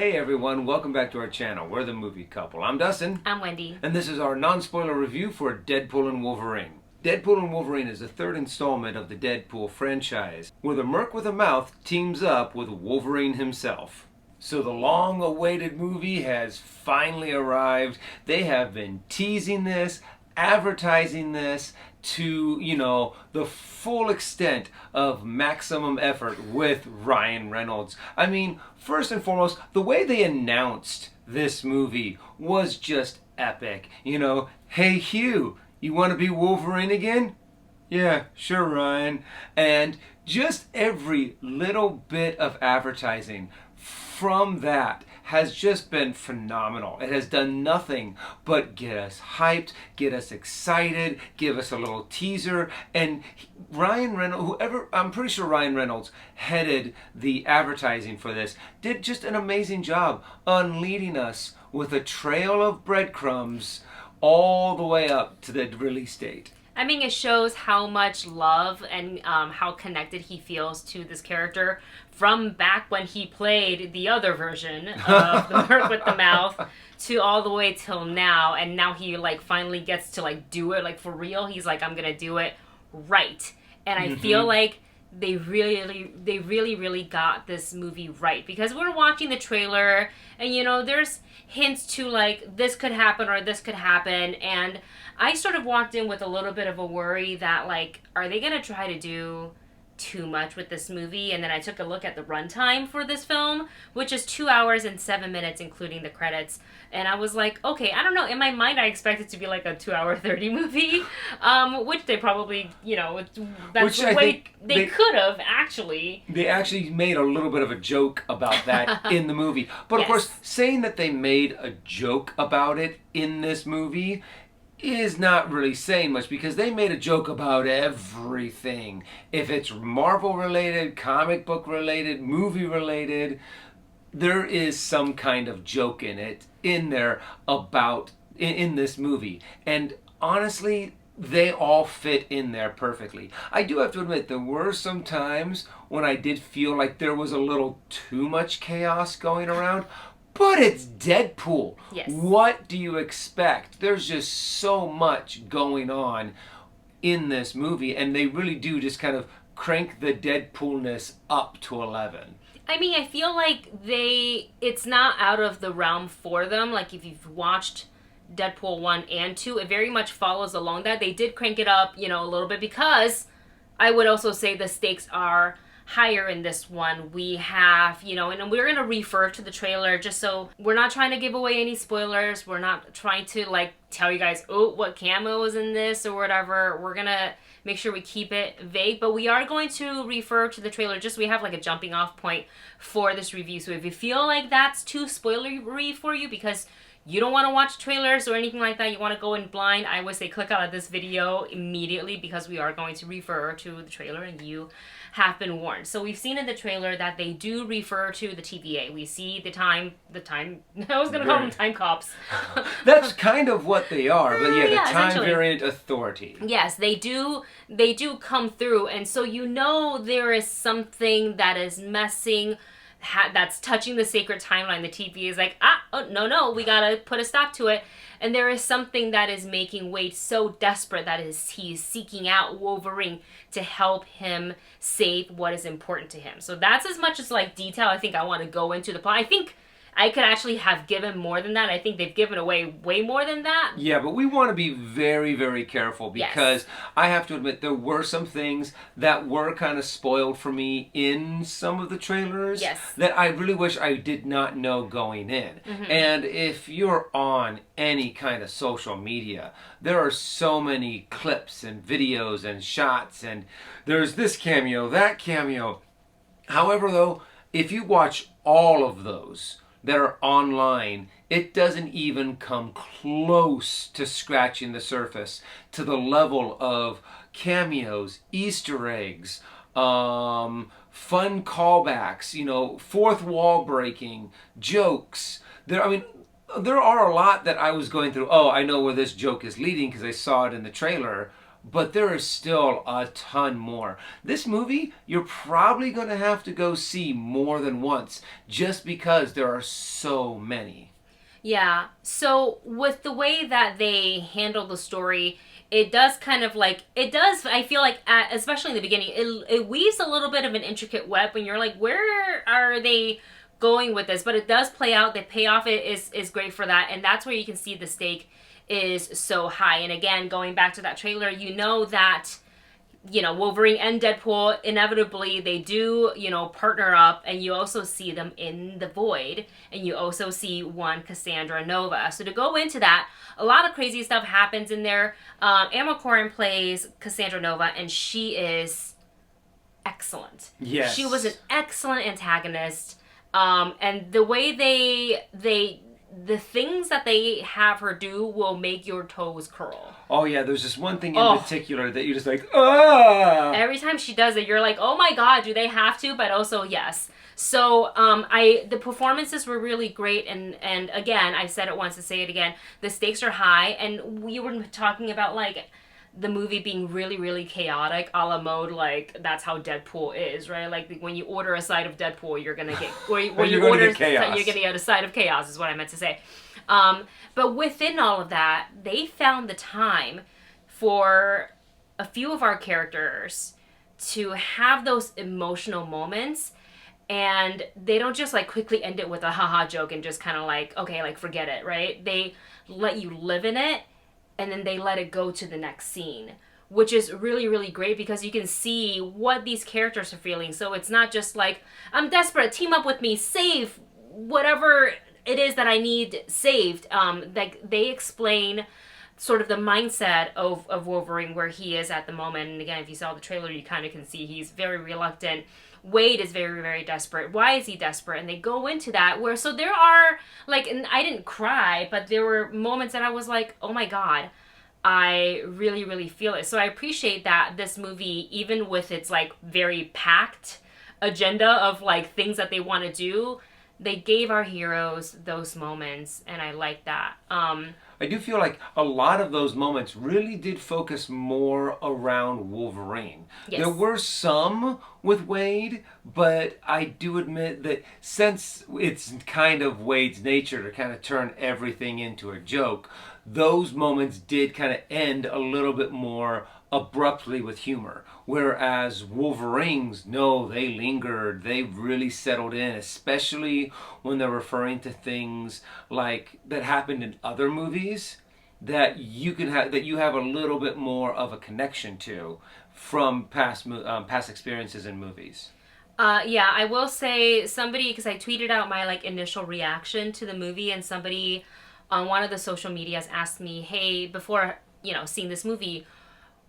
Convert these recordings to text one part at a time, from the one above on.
Hey everyone, welcome back to our channel. We're the Movie Couple. I'm Dustin. I'm Wendy. And this is our non-spoiler review for Deadpool and Wolverine. Deadpool and Wolverine is the third installment of the Deadpool franchise, where the Merc with a Mouth teams up with Wolverine himself. So the long-awaited movie has finally arrived. They have been teasing this, advertising this to, the full extent of maximum effort with Ryan Reynolds. I mean, first and foremost, the way they announced this movie was just epic. Hey Hugh, you want to be Wolverine again? Yeah, sure, Ryan. And just every little bit of advertising from that has just been phenomenal. It has done nothing but get us hyped, get us excited, give us a little teaser. And Ryan Reynolds, I'm pretty sure Ryan Reynolds headed the advertising for this, did just an amazing job on leading us with a trail of breadcrumbs all the way up to the release date. I mean, it shows how much love and how connected he feels to this character from back when he played the other version of the Merc with the Mouth to all the way till now. And now he finally gets to do it for real. He's like, I'm gonna do it right. And I feel like they really got this movie right, because we're watching the trailer and there's hints to this could happen or this could happen, and I sort of walked in with a little bit of a worry that are they gonna try to do too much with this movie? And then I took a look at the runtime for this film, which is 2 hours and 7 minutes including the credits, and I was like, okay, I don't know, in my mind I expected it to be a 2-hour 30 movie, which they probably, that's the way they could have actually. They actually made a little bit of a joke about that in the movie. But of course, saying that they made a joke about it in this movie is not really saying much, because they made a joke about everything. If it's Marvel related, comic book related, movie related, there is some kind of joke in there about in this movie. And honestly, they all fit in there perfectly. I do have to admit, there were some times when I did feel like there was a little too much chaos going around. But it's Deadpool. Yes. What do you expect? There's just so much going on in this movie, and they really do just kind of crank the Deadpoolness up to 11. I mean, I feel like it's not out of the realm for them. If you've watched Deadpool 1 and 2, it very much follows along that. They did crank it up, a little bit, because I would also say the stakes are higher in this one. We have, and we're going to refer to the trailer just so we're not trying to give away any spoilers. We're not trying to tell you guys, what cameo is in this or whatever. We're going to make sure we keep it vague, but we are going to refer to the trailer just so we have a jumping off point for this review. So if you feel like that's too spoilery for you because you don't want to watch trailers or anything like that, you want to go in blind, I would say click out of this video immediately, because we are going to refer to the trailer and you have been warned. So we've seen in the trailer that they do refer to the TVA. We see the time, I was going to call them time cops. That's kind of what they are, but the time variant authority. Yes, they do come through, and so there is something that is messing that's touching the sacred timeline. The TVA is like, no, we gotta put a stop to it. And there is something that is making Wade so desperate that he's seeking out Wolverine to help him save what is important to him. So that's as much as detail I think I want to go into the plot. I think I could actually have given more than that. I think they've given away way more than that. Yeah, but we want to be very, very careful, because I have to admit there were some things that were kind of spoiled for me in some of the trailers that I really wish I did not know going in. And if you're on any kind of social media, there are so many clips and videos and shots, and there's this cameo, that cameo. However, though, if you watch all of those that are online, it doesn't even come close to scratching the surface to the level of cameos, Easter eggs, fun callbacks, fourth wall breaking, jokes. There are a lot that I was going through. Oh, I know where this joke is leading because I saw it in the trailer. but there is still a ton more. This movie, you're probably going to have to go see more than once just because there are so many. Yeah. So with the way that they handle the story, it does kind of like it does. I feel like, especially in the beginning, it weaves a little bit of an intricate web, and you're like, where are they going with this? But it does play out. The payoff is great for that, and that's where you can see the stake is so high. And again, going back to that trailer, you know that Wolverine and Deadpool, inevitably, they do, partner up, and you also see them in the void, and you also see one Cassandra Nova. So to go into that, a lot of crazy stuff happens in there. Emma Corrin plays Cassandra Nova, and she is excellent. Yes. She was an excellent antagonist, and the way the things that they have her do will make your toes curl. Oh yeah, there's this one thing in particular that you're just like, ah! Every time she does it, you're like, oh my god, do they have to? But also, yes. So, the performances were really great, and again, I said it once to say it again, the stakes are high, and we were talking about, like, the movie being really, really chaotic, a la mode, like, that's how Deadpool is, right? Like, when you order a side of Deadpool, you're gonna get, when you order chaos. You're gonna get a side of chaos, is what I meant to say. But within all of that, they found the time for a few of our characters to have those emotional moments, and they don't just, like, quickly end it with a haha joke and just kind of like, okay, like, forget it, right? They let you live in it, and then they let it go to the next scene, which is really, really great because you can see what these characters are feeling. So it's not just like, I'm desperate, team up with me, save whatever it is that I need saved. Like, they explain sort of the mindset of Wolverine, where he is at the moment. And again, if you saw the trailer, you kind of can see he's very reluctant. Wade is very, very desperate. Why is he desperate? And they go into that so there are, like, and I didn't cry, but there were moments that I was like, oh my god, I really, really feel it. So I appreciate that this movie, even with its, like, very packed agenda of, like, things that they want to do, they gave our heroes those moments, and I like that. I do feel like a lot of those moments really did focus more around Wolverine. Yes. There were some with Wade, but I do admit that since it's kind of Wade's nature to kind of turn everything into a joke, those moments did kind of end a little bit more abruptly with humor. Whereas Wolverines, no, they lingered. They really settled in, especially when they're referring to things like that happened in other movies that you have a little bit more of a connection to from past experiences in movies. Yeah, I will say because I tweeted out my, like, initial reaction to the movie, and somebody on one of the social medias asked me, hey, before, seeing this movie,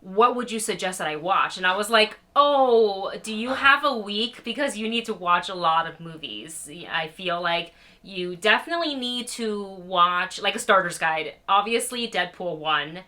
what would you suggest that I watch? And I was like, oh, do you have a week? Because you need to watch a lot of movies. I feel like you definitely need to watch, like, a starter's guide. Obviously, Deadpool 1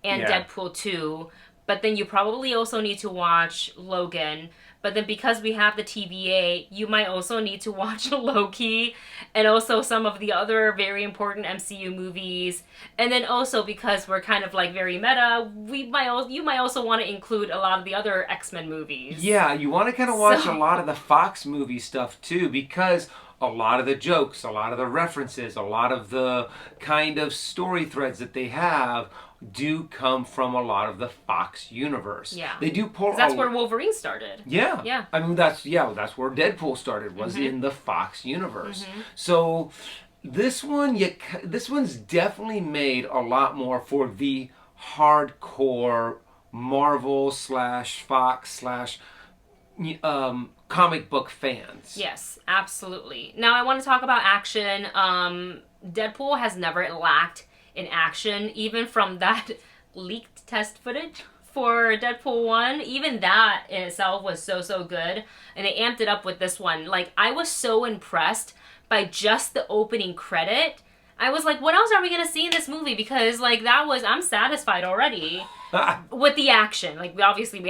and Deadpool 2. But then you probably also need to watch Logan. But then because we have the TVA, you might also need to watch Loki and also some of the other very important MCU movies. And then also because we're kind of, like, very meta, you might also want to include a lot of the other X-Men movies. Yeah, you want to kind of watch a lot of the Fox movie stuff too, because a lot of the jokes, a lot of the references, a lot of the kind of story threads that they have do come from a lot of the Fox universe. Yeah. They do pull. That's where Wolverine started. Yeah. Yeah. I mean, that's where Deadpool started, was in the Fox universe. So this one's definitely made a lot more for the hardcore Marvel / Fox / comic book fans. Yes, absolutely. Now I want to talk about action. Deadpool has never lacked in action, even from that leaked test footage for Deadpool 1. Even that in itself was so good, and they amped it up with this one. Like, I was so impressed by just the opening credit. I was like, what else are we gonna see in this movie? Because, like, I'm satisfied already with the action. Like, we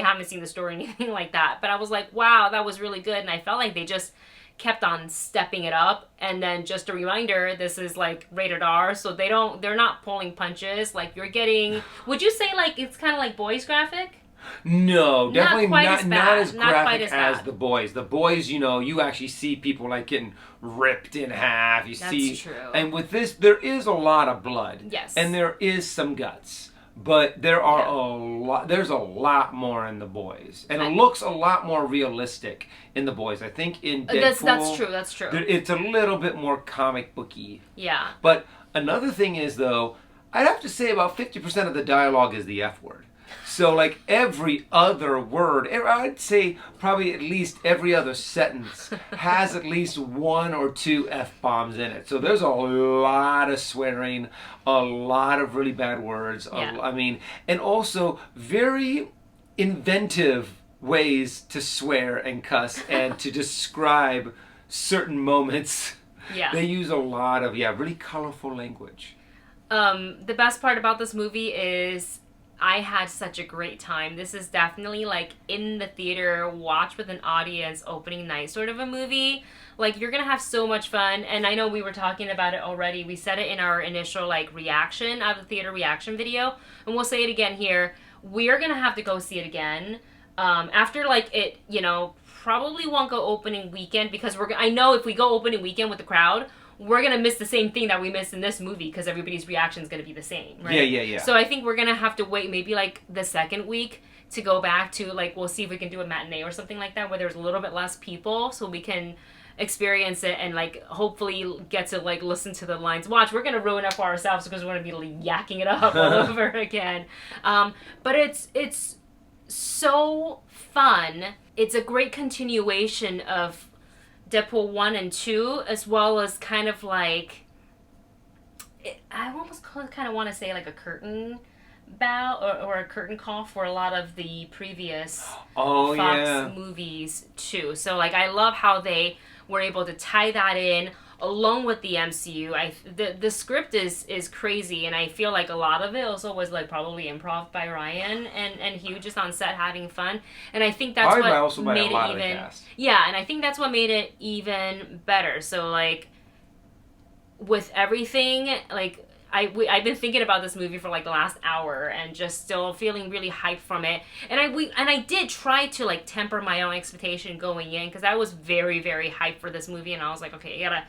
haven't seen the story or anything like that, but I was like, wow, that was really good, and I felt like they just kept on stepping it up. And then just a reminder, this is like rated R, so they're not pulling punches. Like you're getting, would you say like it's kind of like boys graphic? No, definitely not as Not quite graphic as as the boys. The boys, you know, you actually see people like getting ripped in half. That's see, true. and with this, there is a lot of blood. Yes. And there is some guts, but there are a lot. There's a lot more in the boys, and it looks a lot more realistic in the boys. I think in Deadpool, that's true. That's true. It's a little bit more comic booky. Yeah. But another thing is though, I'd have to say about 50% of the dialogue is the F word. So, like, every other word, I'd say probably at least every other sentence has at least 1 or 2 F-bombs in it. So there's a lot of swearing, a lot of really bad words. Yeah. I mean, and also very inventive ways to swear and cuss and to describe certain moments. Yeah. They use a lot of, really colorful language. The best part about this movie is I had such a great time. This is definitely like in the theater, watch with an audience opening night sort of a movie. Like you're gonna have so much fun. And I know we were talking about it already. We said it in our initial like reaction of the theater reaction video, and we'll say it again here. We're gonna have to go see it again after like it. You know, probably won't go opening weekend because I know if we go opening weekend with the crowd, we're going to miss the same thing that we missed in this movie because everybody's reaction is going to be the same, right? Yeah. So I think we're going to have to wait maybe like the second week to go back to like, we'll see if we can do a matinee or something like that where there's a little bit less people so we can experience it and like hopefully get to like listen to the lines. Watch, we're going to ruin it for ourselves because we're going to be like, yakking it up all over again. But it's so fun. It's a great continuation of Deadpool 1 and 2, as well as kind of like, I almost kind of want to say like a curtain bow or a curtain call for a lot of the previous Fox movies too. So like I love how they were able to tie that in along with the MCU. The script is crazy, and I feel like a lot of it also was like probably improv by Ryan and Hugh just on set having fun. And I think that's what made it even. Yeah, and I think that's what made it even better. So like with everything, like I've been thinking about this movie for like the last hour and just still feeling really hyped from it. And I did try to like temper my own expectation going in because I was very, very hyped for this movie, and I was like, okay, you gotta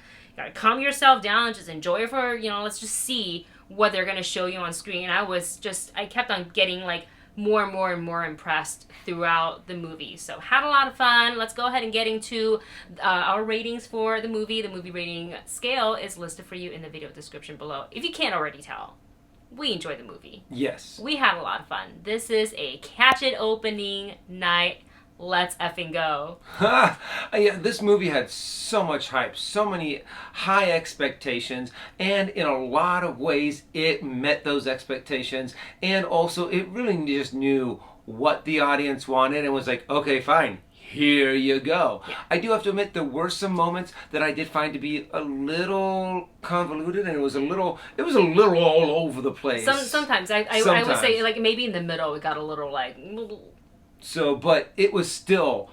calm yourself down, just enjoy it for, let's just see what they're gonna show you on screen. And I kept on getting like more and more and more impressed throughout the movie. So had a lot of fun. Let's go ahead and get into our ratings for the movie. The movie rating scale is listed for you in the video description below. If you can't already tell, we enjoyed the movie. Yes. We had a lot of fun. This is a catch it opening night. Let's effing go. Yeah, this movie had so much hype, so many high expectations, and in a lot of ways it met those expectations, and also it really just knew what the audience wanted and was like, okay, fine, here you go. Yeah. I do have to admit there were some moments that I did find to be a little convoluted, and it was a little all over the place. Sometimes I would say like maybe in the middle it got a little like. So, but it was still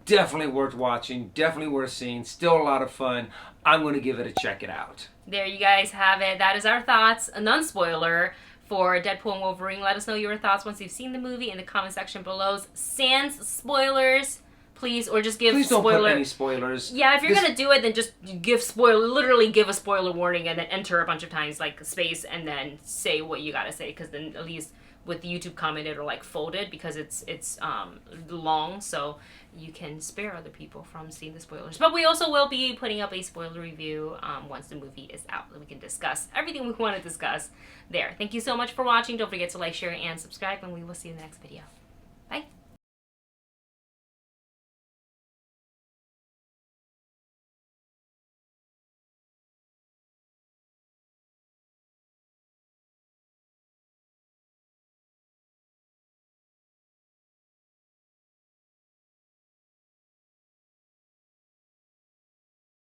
definitely worth watching, definitely worth seeing, still a lot of fun. I'm going to give it a check it out. There you guys have it. That is our thoughts, a non-spoiler, for Deadpool and Wolverine. Let us know your thoughts once you've seen the movie in the comment section below. Sans spoilers, please, or just give Please don't put any spoilers. Yeah, if you're going to do it, then just literally give a spoiler warning and then enter a bunch of times, like space, and then say what you got to say, because then at least with the YouTube comment it'll like folded because it's long, so you can spare other people from seeing the spoilers. But we also will be putting up a spoiler review once the movie is out, and we can discuss everything we want to discuss there. Thank you so much for watching. Don't forget to like, share, and subscribe, and we will see you in the next video.